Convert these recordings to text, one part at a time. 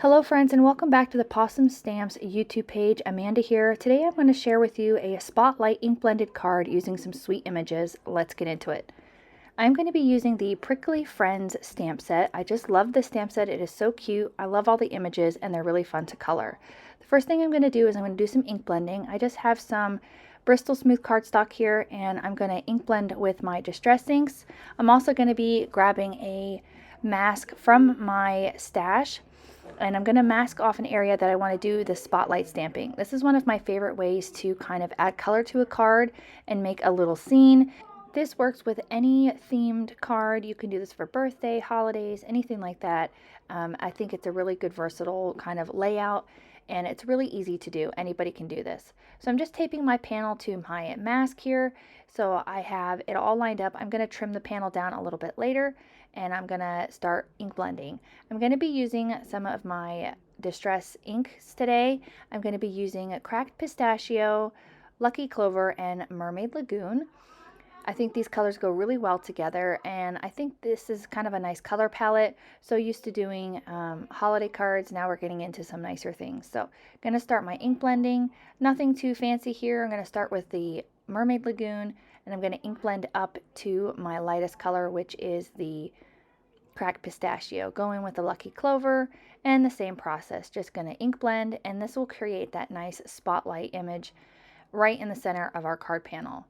Hello friends, and welcome back to the Pawsome Stamps YouTube page. Amanda here. Today I'm going to share with you a spotlight ink blended card using some sweet images. Let's get into it. I'm going to be using the Prickly Friends stamp set. I just love this stamp set. It is so cute. I love all the images and they're really fun to color. The first thing I'm going to do is I'm going to do some ink blending. I just have some Bristol Smooth cardstock here and I'm going to ink blend with my Distress inks. I'm also going to be grabbing a mask from my stash, and I'm going to mask off an area that I want to do the spotlight stamping. This is one of my favorite ways to kind of add color to a card and make a little scene. This works with any themed card. You can do this for birthday, holidays, anything like that. I think it's a really good versatile kind of layout, and it's really easy to do. Anybody can do this. So I'm just taping my panel to my mask here. So I have it all lined up. I'm going to trim the panel down a little bit later, and I'm going to start ink blending. I'm going to be using some of my Distress inks today. I'm going to be using Cracked Pistachio, Lucky Clover, and Mermaid Lagoon. I think these colors go really well together, and I think this is kind of a nice color palette. So used to doing holiday cards, now we're getting into some nicer things. So I'm going to start my ink blending. Nothing too fancy here. I'm going to start with the Mermaid Lagoon, and I'm going to ink blend up to my lightest color, which is the Cracked Pistachio. Going with the Lucky Clover, and the same process, just going to ink blend, and this will create that nice spotlight image right in the center of our card panel.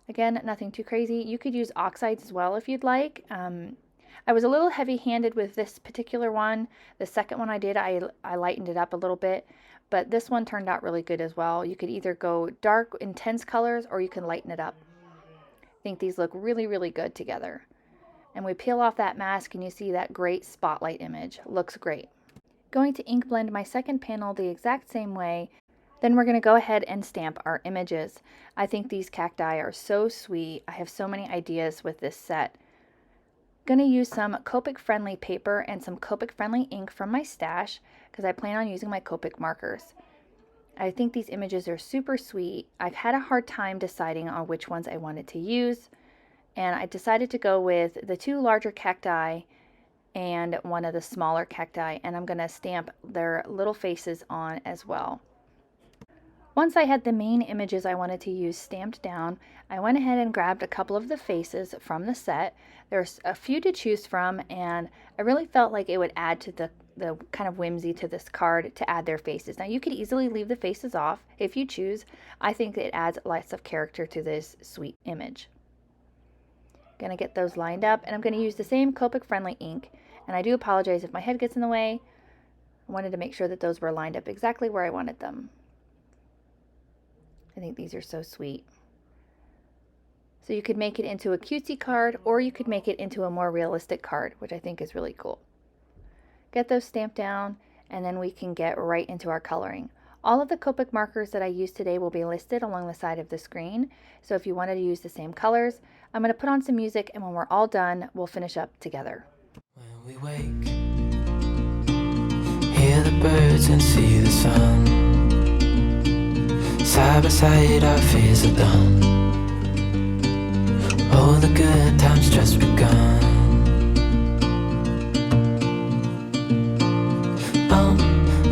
Again, nothing too crazy. You could use oxides as well if you'd like. I was a little heavy-handed with this particular one. The second one I did, I lightened it up a little bit, but this one turned out really good as well. You could either go dark, intense colors, or you can lighten it up. I think these look really, really good together. And we peel off that mask and you see that great spotlight image. Looks great. Going to ink blend my second panel the exact same way. Then we're going to go ahead and stamp our images. I think these cacti are so sweet. I have so many ideas with this set. Going to use some Copic friendly paper and some Copic friendly ink from my stash because I plan on using my Copic markers. I think these images are super sweet. I've had a hard time deciding on which ones I wanted to use, and I decided to go with the two larger cacti and one of the smaller cacti, and I'm going to stamp their little faces on as well. Once I had the main images I wanted to use stamped down, I went ahead and grabbed a couple of the faces from the set. There's a few to choose from, and I really felt like it would add to the kind of whimsy to this card to add their faces. Now you could easily leave the faces off if you choose. I think it adds lots of character to this sweet image. Gonna get those lined up, and I'm going to use the same Copic friendly ink, and I do apologize if my head gets in the way. I wanted to make sure that those were lined up exactly where I wanted them. I think these are so sweet. So you could make it into a cutesy card, or you could make it into a more realistic card, which I think is really cool. Get those stamped down, and then we can get right into our coloring. All of the Copic markers that I used today will be listed along the side of the screen. So if you wanted to use the same colors, I'm going to put on some music, and when we're all done, we'll finish up together. When we wake, hear the birds and see the sun. Side by side our fears are done. Oh, the good times just begun.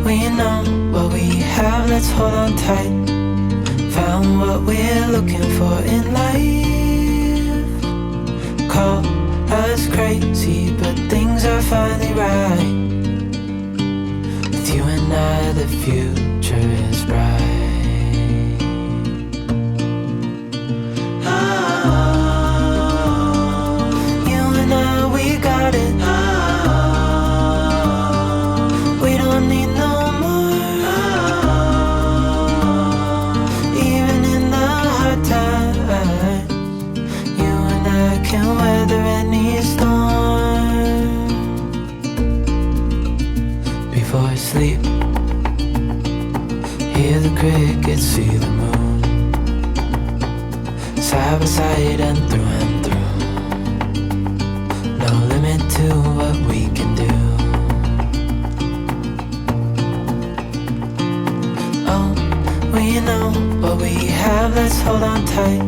We know what we have, let's hold on tight. Found what we're looking for in life. Call us crazy, but things are finally right. With you and I, the future is bright. Before I sleep, hear the crickets, see the moon. Side by side and through. No limit to what we can do. Oh, we know what we have, let's hold on tight.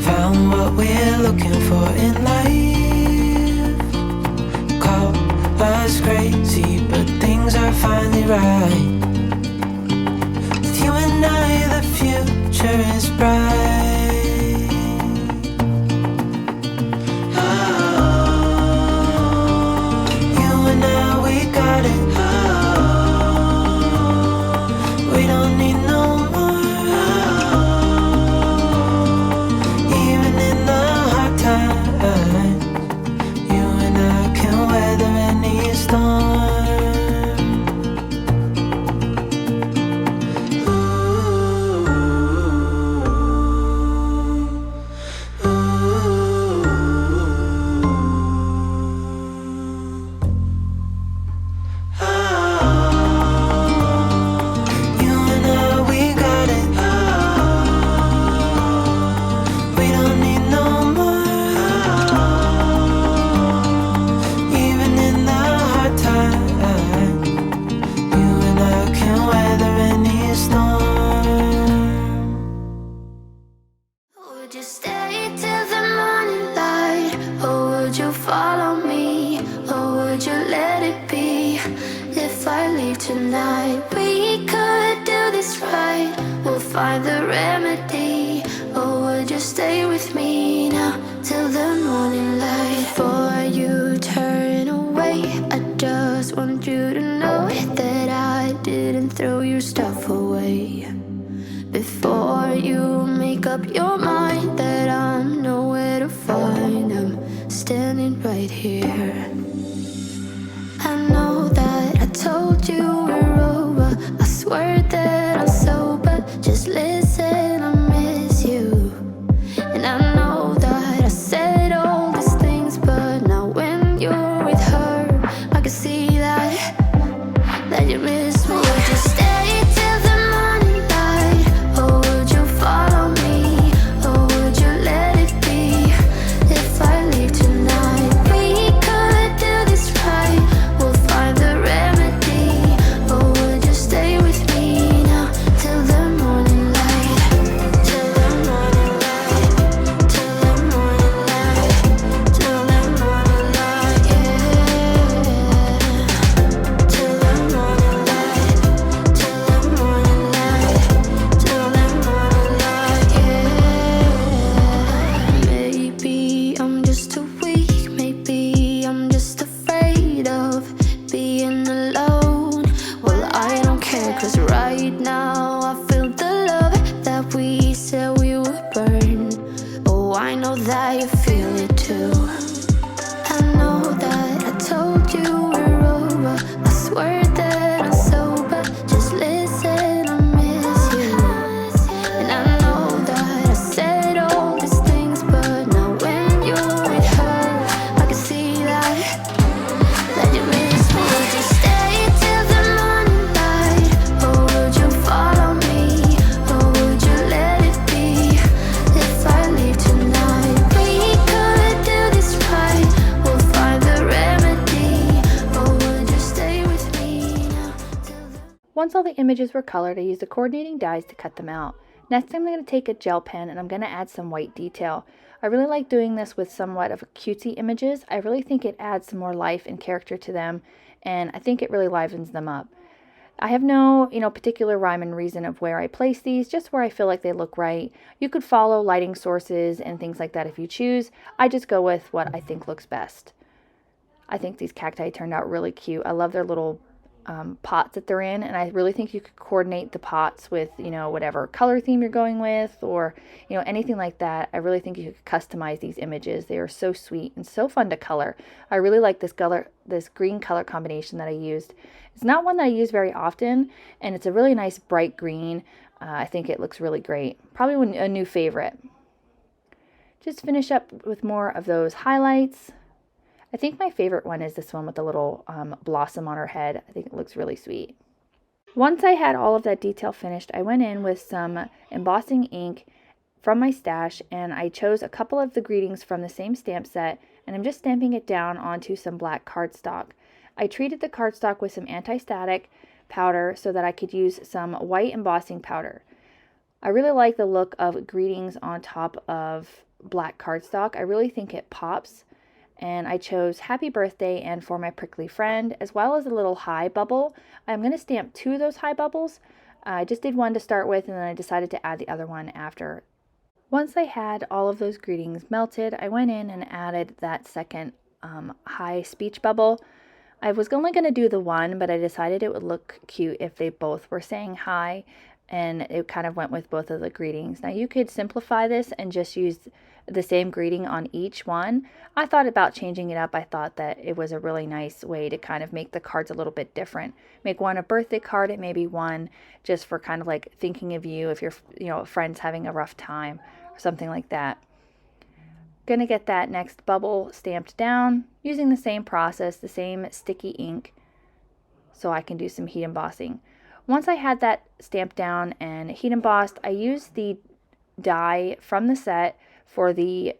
Found what we're looking for in life. Call us crazy, finally right. With you and I, the future is bright. You and I, we got it. We don't need no more. Even in the hard times, you and I can weather any storm. You and I, we got it. We don't need no more. Even in the hard times, you and I can weather any storm. Would you stay till the morning light? Or would you follow me? Or would you let it be? If I leave tonight, we could do this right. We'll find the remedy. Or would you stay with me now till the morning light? Before you turn away, I just want you to know that I didn't throw your stuff away. Before you make up your mind that I'm nowhere to find, I'm standing right here. I know that I told you we're over. I swear that I'm sober. Just listen, I miss you. And I know that I said all these things, but now when you're with her, I can see that you miss me. Would you stay till the morning light? Or would you follow me? Or would you let it be? If I leave tonight, we could do this right. We'll find the remedy. Or would you stay with me now till the morning light? Till the morning light. Till the morning light. Till the morning light, yeah. Till the morning light. Till the morning light. Till the morning light, yeah. Maybe I'm just too weak. Maybe I'm just afraid of being alone. Well, I don't care, 'cause right now I feel the love that we said we would burn. Oh, I know that you feel it too. I know that I told you we're over. I swear that I'm sober. Just listen, I miss you. And I know that I said all these things, but now when you're with her, I can see that you miss me. Would you stay till the morning light? Or would you follow me? Or would you let it be? If I leave tonight, we could do this right. We'll find the remedy. Or would you stay with me now till the Once all the images were colored, I used the coordinating dyes to cut them out. Next, I'm going to take a gel pen and I'm going to add some white detail. I really like doing this with somewhat of cutesy images. I really think it adds some more life and character to them, and I think it really livens them up. I have no, particular rhyme and reason of where I place these, just where I feel like they look right. You could follow lighting sources and things like that if you choose. I just go with what I think looks best. I think these cacti turned out really cute. I love their little pots that they're in, and I really think you could coordinate the pots with whatever color theme you're going with, or anything like that. I really think you could customize these images. They are so sweet and so fun to color. I really like this green color combination that I used. It's not one that I use very often, and it's a really nice bright green. I think it looks really great. Probably a new favorite. Just finish up with more of those highlights. I think my favorite one is this one with the little blossom on her head. I think it looks really sweet. Once I had all of that detail finished, I went in with some embossing ink from my stash, and I chose a couple of the greetings from the same stamp set, and I'm just stamping it down onto some black cardstock. I treated the cardstock with some anti-static powder so that I could use some white embossing powder. I really like the look of greetings on top of black cardstock. I really think it pops. And I chose happy birthday and for my prickly friend, as well as a little hi bubble. I'm going to stamp 2 of those hi bubbles. I just did one to start with, and then I decided to add the other one after. Once I had all of those greetings melted, I went in and added that second hi speech bubble. I was only going to do the one, but I decided it would look cute if they both were saying hi, and it kind of went with both of the greetings. Now you could simplify this and just use the same greeting on each one. I thought about changing it up. I thought that it was a really nice way to kind of make the cards a little bit different. Make one a birthday card, and maybe one just for kind of like thinking of you if your friend's having a rough time or something like that. Gonna get that next bubble stamped down using the same process, the same sticky ink, so I can do some heat embossing. Once I had that stamped down and heat embossed, I used the die from the set for the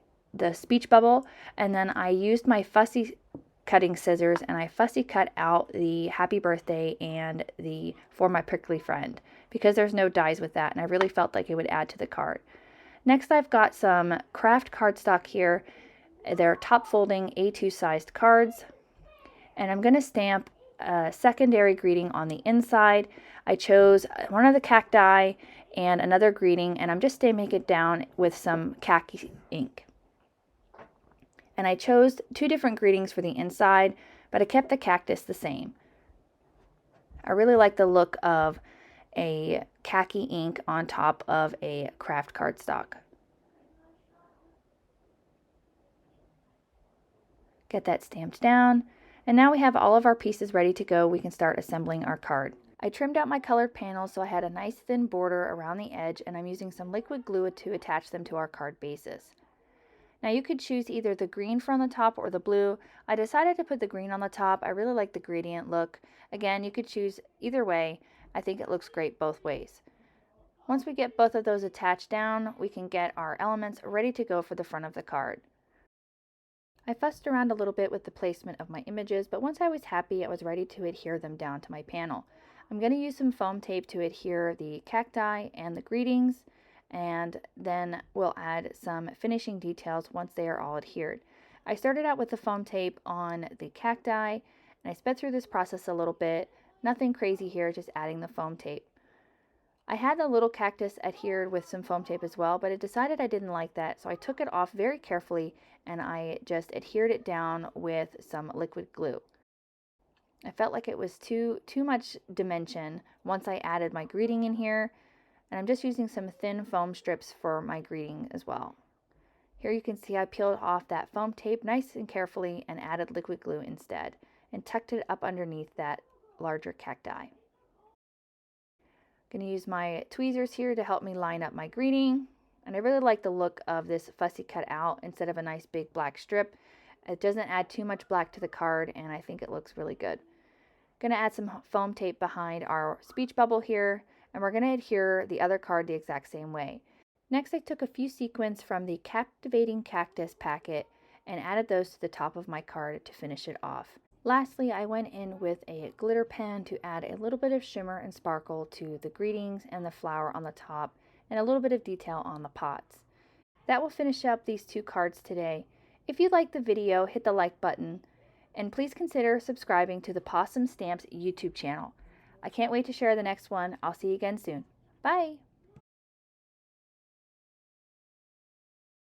speech bubble, and then I used my fussy cutting scissors and I fussy cut out the happy birthday and the for my prickly friend, because there's no dies with that, and I really felt like it would add to the card. Next, I've got some craft cardstock here. They're top folding A2 sized cards, and I'm going to stamp a secondary greeting on the inside. I chose one of the cacti and another greeting, and I'm just stamping it down with some khaki ink. And I chose 2 different greetings for the inside, but I kept the cactus the same. I really like the look of a khaki ink on top of a craft cardstock. Get that stamped down, and now we have all of our pieces ready to go. We can start assembling our card. I trimmed out my colored panels so I had a nice thin border around the edge, and I'm using some liquid glue to attach them to our card bases. Now you could choose either the green from the top or the blue. I decided to put the green on the top. I really like the gradient look. Again, you could choose either way. I think it looks great both ways. Once we get both of those attached down, we can get our elements ready to go for the front of the card. I fussed around a little bit with the placement of my images, but once I was happy, I was ready to adhere them down to my panel. I'm going to use some foam tape to adhere the cacti and the greetings, and then we'll add some finishing details once they are all adhered. I started out with the foam tape on the cacti, and I sped through this process a little bit. Nothing crazy here, just adding the foam tape. I had the little cactus adhered with some foam tape as well, but I decided I didn't like that, so I took it off very carefully and I just adhered it down with some liquid glue. I felt like it was too much dimension once I added my greeting in here, and I'm just using some thin foam strips for my greeting as well. Here you can see I peeled off that foam tape nice and carefully and added liquid glue instead, and tucked it up underneath that larger cacti. Going to use my tweezers here to help me line up my greeting, and I really like the look of this fussy cut out instead of a nice big black strip. It doesn't add too much black to the card, and I think it looks really good. Going to add some foam tape behind our speech bubble here, and we're going to adhere the other card the exact same way. Next, I took a few sequins from the Captivating Cactus packet and added those to the top of my card to finish it off. Lastly, I went in with a glitter pen to add a little bit of shimmer and sparkle to the greetings and the flower on the top, and a little bit of detail on the pots. That will finish up these 2 cards today. If you liked the video, hit the like button, and please consider subscribing to the Pawsome Stamps YouTube channel. I can't wait to share the next one. I'll see you again soon. Bye!